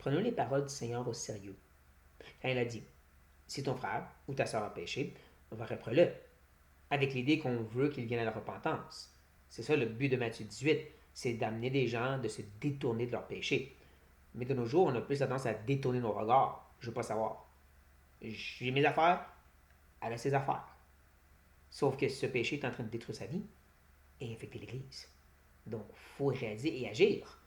Prenons les paroles du Seigneur au sérieux. Quand il a dit, si ton frère ou ta sœur a péché, reprends-le, avec l'idée qu'on veut qu'ils viennent à la repentance. C'est ça le but de Matthieu 18, c'est d'amener des gens de se détourner de leur péché. Mais de nos jours, on a plus tendance à détourner nos regards. Je veux pas savoir. J'ai mes affaires, elle a ses affaires. Sauf que ce péché est en train de détruire sa vie et infecter l'Église. Donc, il faut réaliser et agir.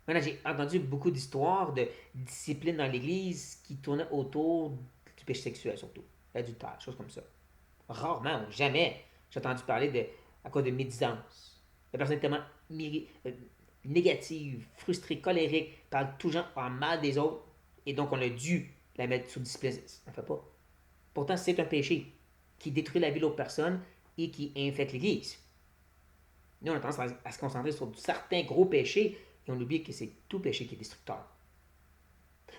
Maintenant, j'ai entendu beaucoup d'histoires de discipline dans l'Église qui tournaient autour du péché sexuel, surtout. L'adultère, choses comme ça. Rarement, ou jamais, j'ai entendu parler de, à cause de médisance. La personne est tellement négative, frustrée, colérique, parle tout genre en mal des autres, et donc on a dû la mettre sous discipline. On ne fait pas. Pourtant, c'est un péché qui détruit la vie de l'autre personne et qui infecte l'Église. Nous, on a tendance à se concentrer sur certains gros péchés et on oublie que c'est tout péché qui est destructeur.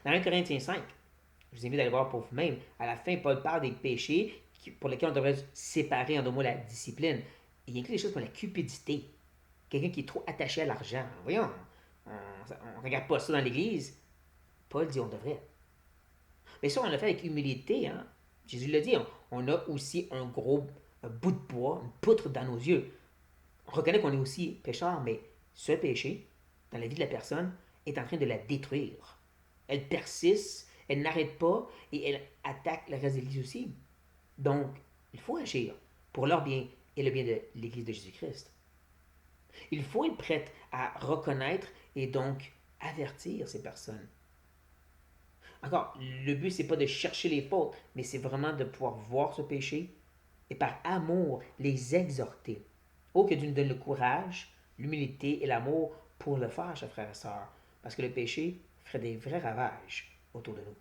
Dans 1 Corinthiens 5, je vous invite à aller voir pour vous-même. À la fin, Paul parle des péchés pour lesquels on devrait se séparer en deux mots la discipline. Et il inclut des choses comme la cupidité. Quelqu'un qui est trop attaché à l'argent. Voyons, on ne regarde pas ça dans l'Église. Paul dit on devrait. Mais ça, on l'a fait avec humilité. Hein? Jésus l'a dit, on a aussi un bout de bois, une poutre dans nos yeux. On reconnaît qu'on est aussi pécheur, mais ce péché, dans la vie de la personne, est en train de la détruire. Elle persiste, elle n'arrête pas et elle attaque le reste de l'Église aussi. Donc, il faut agir pour leur bien et le bien de l'Église de Jésus-Christ. Il faut être prêt à reconnaître et donc avertir ces personnes. Encore, le but, c'est pas de chercher les fautes, mais c'est vraiment de pouvoir voir ce péché et par amour les exhorter. Oh, que Dieu nous donne le courage, l'humilité et l'amour pour le faire, chers frères et sœurs, parce que le péché ferait des vrais ravages autour de nous.